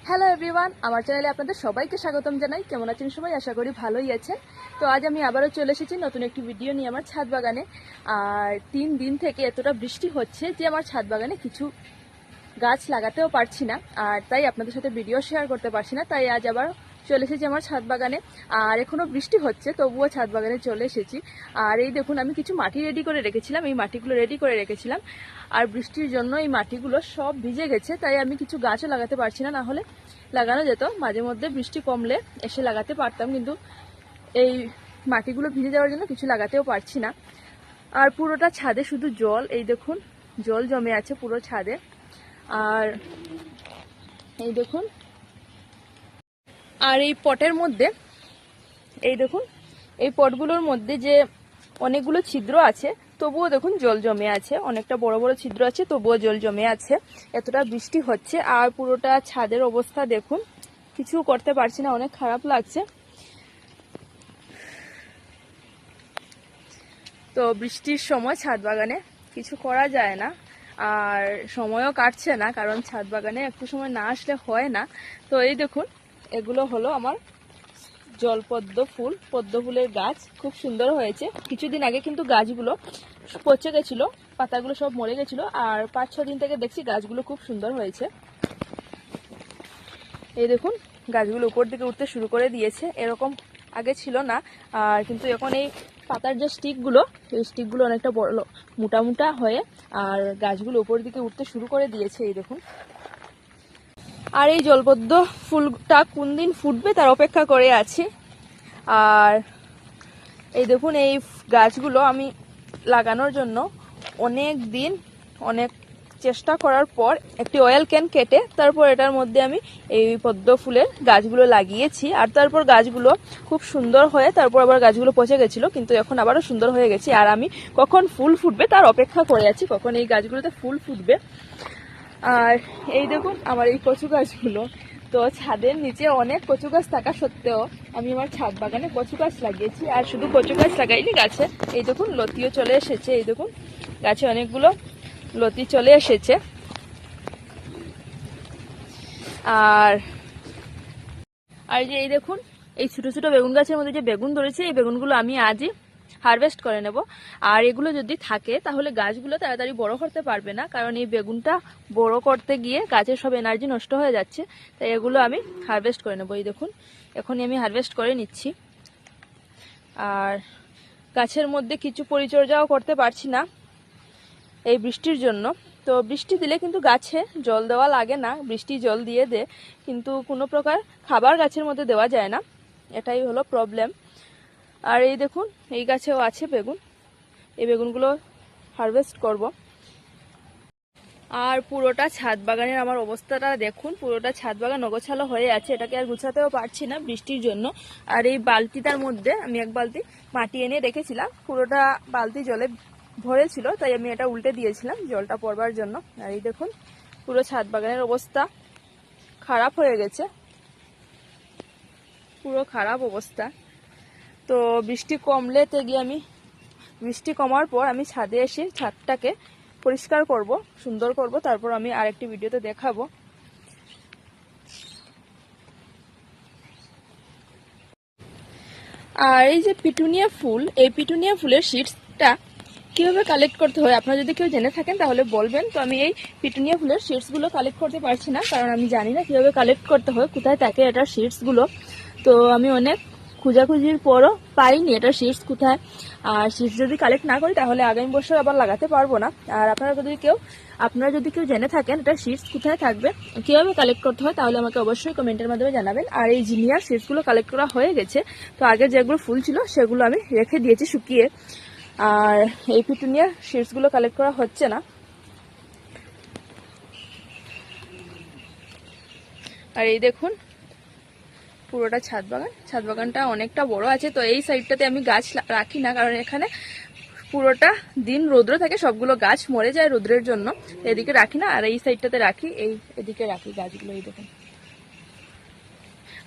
Hello everyone, আমার চ্যানেলে আপনাদের সবাইকে স্বাগতম জানাই। কেমন আছেন সবাই? আশা করি ভালোই আছেন। তো আজ আমি আবারও চলে এসেছি নতুন একটি ভিডিও নিয়ে আমার ছাদ বাগানে। আর 3 দিন থেকে এতটা বৃষ্টি হচ্ছে যে আমার ছাদ বাগানে কিছু গাছ লাগাতেও পারছি না, আর তাই আপনাদের সাথে ভিডিও শেয়ার করতে পারছি না। তাই আজ আবার চলে এসেছি আমার ছাদ বাগানে। আর এখনও বৃষ্টি হচ্ছে, তবুও ছাদ বাগানে চলে এসেছি। আর এই দেখুন, আমি কিছু মাটি রেডি করে রেখেছিলাম, এই মাটিগুলো রেডি করে রেখেছিলাম। আর বৃষ্টির জন্য এই মাটিগুলো সব ভিজে গেছে, তাই আমি কিছু গাছও লাগাতে পারছি না। হলে লাগানো যেত, মাঝে মধ্যে বৃষ্টি কমলে এসে লাগাতে পারতাম, কিন্তু এই মাটিগুলো ভিজে যাওয়ার জন্য কিছু লাগাতেও পারছি না। আর পুরোটা ছাদে শুধু জল, এই দেখুন জল জমে আছে পুরো ছাদে। আর এই দেখুন, আর এই পটের মধ্যে এই দেখুন, এই পটগুলোর মধ্যে যে অনেকগুলো ছিদ্র আছে, তবুও দেখুন জল জমে আছে, অনেকটা বড় বড় ছিদ্র আছে, তবুও জল জমে আছে। এতটা বৃষ্টি হচ্ছে আর পুরোটা ছাদের অবস্থা দেখুন, কিছু করতে পারছি না, অনেক খারাপ লাগছে। তো বৃষ্টির সময় ছাদ বাগানে কিছু করা যায় না, আর সময়ও কাটছে না, কারণ ছাদ বাগানে একটু সময় না আসলে হয় না। তো এই দেখুন, এগুলো হলো আমার জলপদ্ম ফুল, পদ্ম ফুলের গাছ, খুব সুন্দর হয়েছে। কিছুদিন আগে কিন্তু গাছগুলো পচে গেছিল, পাতাগুলো সব মরে গেছিল, আর 5-6 দিন থেকে দেখছি গাছগুলো খুব সুন্দর হয়েছে। এই দেখুন, গাছগুলো উপর দিকে উঠতে শুরু করে দিয়েছে, এরকম আগে ছিল না। আর কিন্তু এখন এই পাতার যে স্টিকগুলো, এই স্টিকগুলো অনেকটা বড় মোটা মোটা হয়ে আর গাছগুলো উপর দিকে উঠতে শুরু করে দিয়েছে। এই দেখুন, আর এই জলপদ্ম ফুলটা কোন দিন ফুটবে তার অপেক্ষা করে আছি। আর এই দেখুন, এই গাছগুলো আমি লাগানোর জন্য অনেক দিন অনেক চেষ্টা করার পর একটি অয়েল ক্যান কেটে তারপর এটার মধ্যে আমি এই পদ্ম ফুলের গাছগুলো লাগিয়েছি। আর তারপর গাছগুলো খুব সুন্দর হয়ে তারপর আবার গাছগুলো পচে গেছিলো, কিন্তু এখন আবারও সুন্দর হয়ে গেছে। আর আমি কখন ফুল ফুটবে তার অপেক্ষা করে আছি, কখন এই গাছগুলোতে ফুল ফুটবে। আর এই দেখুন আমার এই কচু গাছগুলো, তো ছাদের নিচে অনেক কচু গাছ থাকা সত্ত্বেও আমি আমার ছাদ বাগানে কচু গাছ লাগিয়েছি। আর শুধু কচু গাছ লাগাইনি, গাছে এই দেখুন লতিও চলে এসেছে। এই দেখুন, গাছে অনেকগুলো লতি চলে এসেছে। আর আর যে এই দেখুন, এই ছোট ছোট বেগুন গাছের মধ্যে যে বেগুন ধরেছে, এই বেগুনগুলো আমি আজই হারভেস্ট করে নেব। আর এগুলো যদি থাকে তাহলে গাছগুলো তাড়াতাড়ি বড় করতে পারবে না, কারণ এই বেগুনটা বড় করতে গিয়ে গাছের সব এনার্জি নষ্ট হয়ে যাচ্ছে। তাই এগুলো আমি হারভেস্ট করে নেব। এই দেখুন, এখনই আমি হারভেস্ট করে নিচ্ছি। আর গাছের মধ্যে কিছু পরিচর্যাও করতে পারছি না এই বৃষ্টির জন্য। তো বৃষ্টি দিলে কিন্তু গাছে জল দেওয়া লাগে না, বৃষ্টি জল দিয়ে দেয়, কিন্তু কোনো প্রকার খাবার গাছের মধ্যে দেওয়া যায় না, এটাই হলো প্রবলেম। আর এই দেখুন, এই গাছেও আছে বেগুন, এই বেগুনগুলো হারভেস্ট করব। আর পুরোটা ছাদ বাগানের আমার অবস্থাটা দেখুন, পুরোটা ছাদ বাগান অগোছালো হয়ে আছে, এটাকে আর গুছাতেও পারছি না বৃষ্টির জন্য। আর এই বালতিটার মধ্যে আমি এক বালতি মাটি এনে রেখেছিলাম, পুরোটা বালতি জলে ভরেছিল, তাই আমি এটা উল্টে দিয়েছিলাম জলটা পড়বার জন্য। আর এই দেখুন, পুরো ছাদ বাগানের অবস্থা খারাপ হয়ে গেছে, পুরো খারাপ অবস্থা। তো বৃষ্টি কমলে গিয়ে আমি বৃষ্টি কমার পর আমি ছাদে এসে ছাদটাকে পরিষ্কার করব, সুন্দর করব, তারপর আমি আরেকটি ভিডিওতে দেখাবো। আর এই যে পিটুনিয়া ফুল, এই পিটুনিয়া ফুলের সিডসটা কিভাবে কালেক্ট করতে হয় আপনারা যদি কেউ জেনে থাকেন তাহলে বলবেন। তো আমি এই পিটুনিয়া ফুলের সিডসগুলো কালেক্ট করতে পারছি না, কারণ আমি জানি না কিভাবে কালেক্ট করতে হয়, কোথায় থাকে এটার সিডসগুলো। তো আমি অনেক খোঁজাখুঁজির পরও পাইনি এটার সিডস কোথায়। আর সিডস যদি কালেক্ট না করি তাহলে আগামী বছর আবার লাগাতে পারবো না। আর আপনারা যদি কেউ জেনে থাকেন এটার সিডস কোথায় থাকবে, কীভাবে কালেক্ট করতে হয়, তাহলে আমাকে অবশ্যই কমেন্টের মাধ্যমে জানাবেন। আর এই জিনিয়ার সিডসগুলো কালেক্ট করা হয়ে গেছে, তো আগে যেগুলো ফুল ছিল সেগুলো আমি রেখে দিয়েছি শুকিয়ে। আর এই পিটুনিয়ার সিডসগুলো কালেক্ট করা হচ্ছে না। আর এই দেখুন, পুরোটা ছাদ বাগানটা অনেকটা বড় আছে। তো এই সাইডটাতে আমি গাছ রাখি না, কারণ এখানে পুরোটা দিন রৌদ্র থাকে, সবগুলো গাছ মরে যায় রৌদ্রের জন্য, এদিকে রাখি না। আর এই সাইডটাতে রাখি, এদিকে রাখি গাছগুলো। এই দেখুন,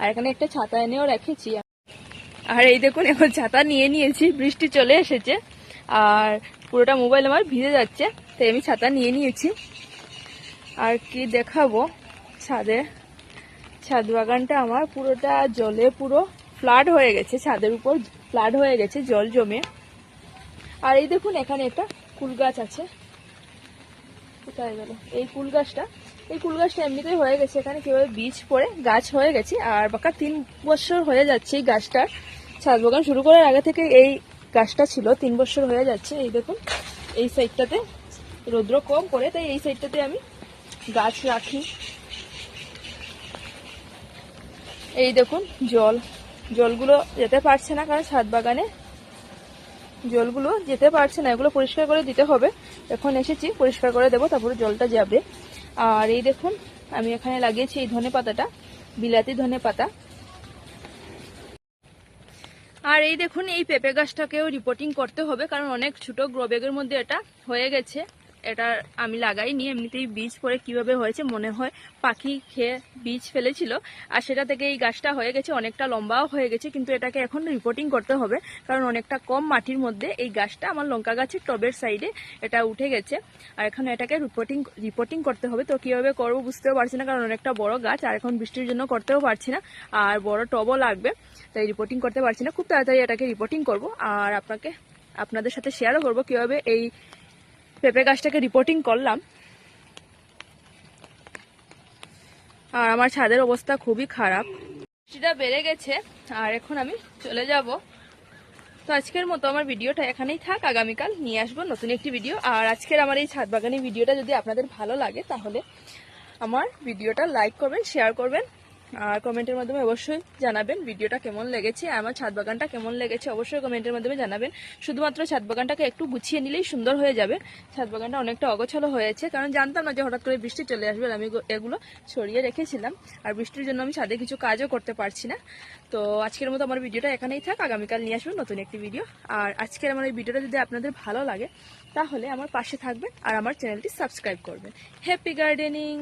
আর এখানে একটা ছাতা এনেও রেখেছি। আর এই দেখুন, এখন ছাতা নিয়ে নিয়েছি, বৃষ্টি চলে এসেছে আর পুরোটা মোবাইল আমার ভিজে যাচ্ছে, তাই আমি ছাতা নিয়ে নিয়েছি। আর কি দেখাবো ছাদে, ছাদ বাগানটা আমার পুরোটা জলে পুরো ফ্লাড হয়ে গেছে, ছাদের উপর ফ্লাড হয়ে গেছে জল জমে। আর এই দেখুন এখানে একটা কুল গাছ আছে, কোথায় গেল এই কুল গাছটা? এই কুল গাছটা এমনিতেই হয়ে গেছে, এখানে কিভাবে বীজ পড়ে গাছ হয়ে গেছে। আর বাকা 3 বছর হয়ে যাচ্ছে এই গাছটার, ছাদ বাগান শুরু করার আগে থেকে এই গাছটা ছিল, 3 বছর হয়ে যাচ্ছে। এই দেখুন এই সাইডটাতে রৌদ্র কম পড়ে, তাই এই সাইডটাতে আমি গাছ রাখি। এই দেখুন জলগুলো যেতে পারছে না, কারণ ছাদ বাগানে জলগুলো যেতে পারছে না, এগুলো পরিষ্কার করে দিতে হবে। এখন এসেছি পরিষ্কার করে দেবো, তারপরে জলটা যাবে। আর এই দেখুন আমি এখানে লাগিয়েছি এই ধনে পাতাটা, বিলাতি ধনে পাতা। আর এই দেখুন এই পেঁপে গাছটাকেও রিপোর্টিং করতে হবে, কারণ অনেক ছোট গ্রো ব্যাগের মধ্যে এটা হয়ে গেছে। এটা আমি লাগাইনি, এমনিতেই বীজ পড়ে কিভাবে হয়েছে মনে হয় পাখি খেয়ে বীজ ফেলেছিল, আর সেটা থেকে এই গাছটা হয়ে গেছে, অনেকটা লম্বাও হয়ে গেছে। কিন্তু এটাকে এখন রিপোর্টিং করতে হবে, কারণ অনেকটা কম মাটির মধ্যে এই গাছটা আমার লঙ্কা গাছের টবের সাইডে এটা উঠে গেছে। আর এখন এটাকে রিপোর্টিং করতে হবে। তো কিভাবে করবো বুঝতেও পারছি না, কারণ অনেকটা বড় গাছ, আর এখন বৃষ্টির জন্য করতেও পারছি না, আর বড় টবও লাগবে, তাই রিপোর্টিং করতে পারছি না। খুব তাড়াতাড়ি এটাকে রিপোর্টিং করব, আর আপনাদের সাথে শেয়ারও করবো কিভাবে এই পেঁপে গাছটাকে রিপোর্টিং করলাম। আর আমার ছাদের অবস্থা খুবই খারাপ, বৃষ্টিটা বেড়ে গেছে, আর এখন আমি চলে যাব। তো আজকের মতো আমার ভিডিওটা এখানেই থাক, আগামীকাল নিয়ে আসবো নতুন একটি ভিডিও। আর আজকের আমার এই ছাদ বাগানের ভিডিওটা যদি আপনাদের ভালো লাগে, তাহলে আমার ভিডিওটা লাইক করবেন, শেয়ার করবেন, আর কমেন্টের মাধ্যমে অবশ্যই জানাবেন ভিডিওটা কেমন লেগেছে, আমার ছাদ বাগানটা কেমন লেগেছে অবশ্যই কমেন্টের মাধ্যমে জানাবেন। শুধুমাত্র ছাদ বাগানটাকে একটু গুছিয়ে নিলেই সুন্দর হয়ে যাবে। ছাদ বাগানটা অনেকটা অগোছালো হয়েছে, কারণ জানতাম না যে হঠাৎ করে বৃষ্টি চলে আসবে। আমি এগুলো ছড়িয়ে রেখেছিলাম, আর বৃষ্টির জন্য আমি ছাদে কিছু কাজও করতে পারছি না। তো আজকের মতো আমার ভিডিওটা এখানেই থাক, আগামীকাল নিয়ে আসবেন নতুন একটি ভিডিও। আর আজকের আমার এই ভিডিওটা যদি আপনাদের ভালো লাগে, তাহলে আমার পাশে থাকবেন আর আমার চ্যানেলটি সাবস্ক্রাইব করবেন। Happy gardening.